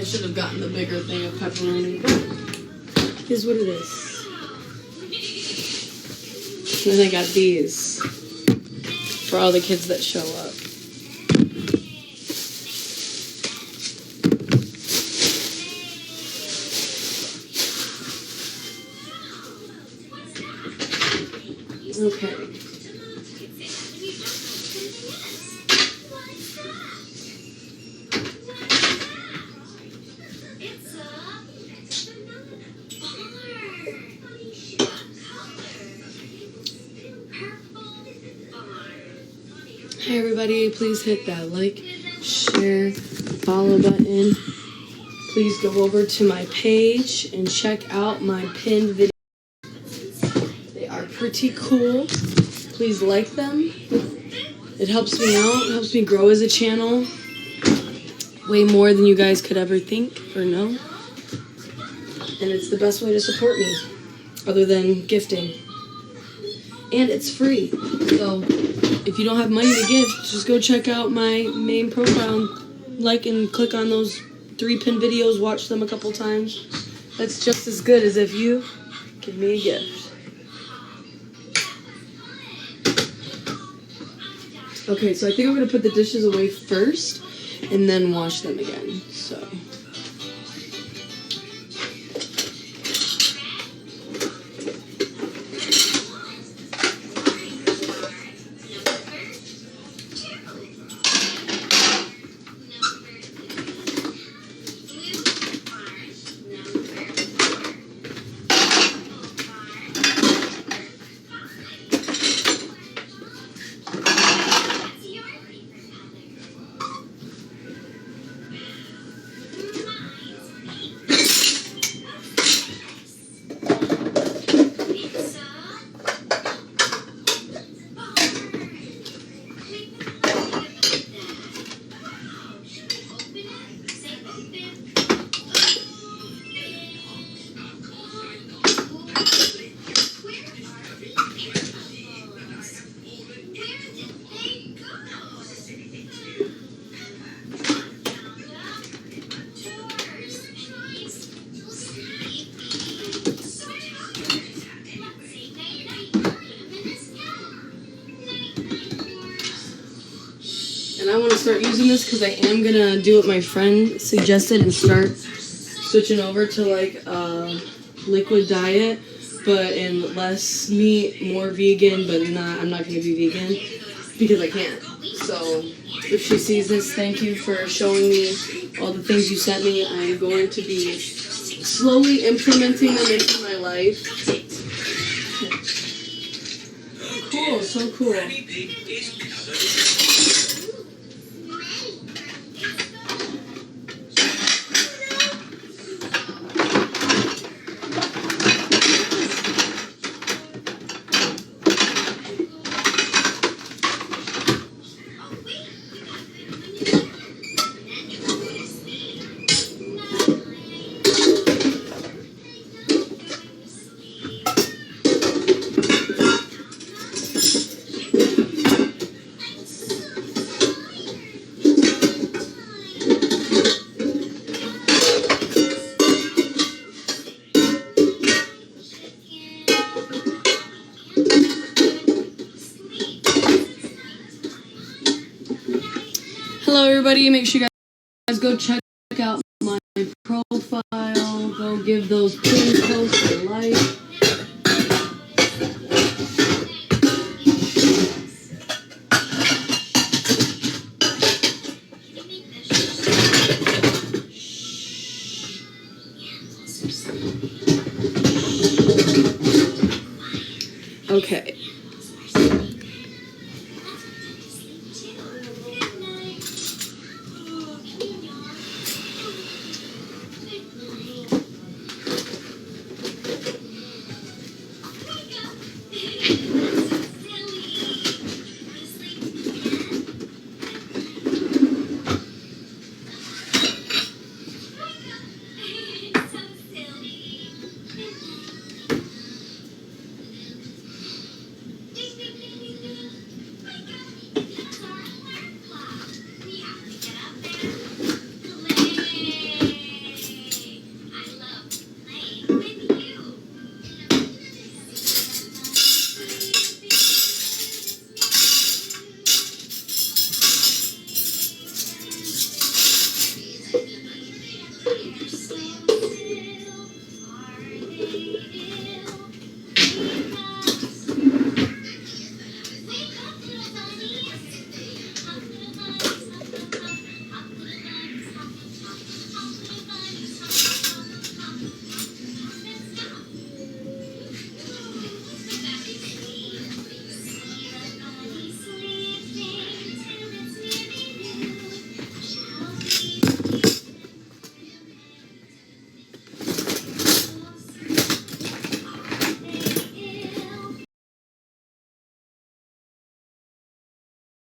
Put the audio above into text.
should have gotten the bigger thing of pepperoni, but here's what it is. And then I got these for all the kids that show up. Okay. Hey everybody, please hit that like, share, follow button. Please go over to my page and check out my pinned videos. They are pretty cool. Please like them. It helps me out. It helps me grow as a channel. Way more than you guys could ever think or know. And it's the best way to support me, other than gifting. And it's free. So if you don't have money to gift, just go check out my main profile. Like and click on those 3 pinned videos. Watch them a couple times. That's just as good as if you give me a gift. Okay, so I think I'm going to put the dishes away first and then wash them again. So and I want to start using this because I am going to do what my friend suggested and start switching over to like a liquid diet, but in less meat, more vegan, but I'm not going to be vegan because I can't. So if she sees this, thank you for showing me all the things you sent me. I'm going to be slowly implementing them into my life. Cool, so cool. Hello everybody, make sure you guys go check out my profile, go give those pin posts a like. Okay.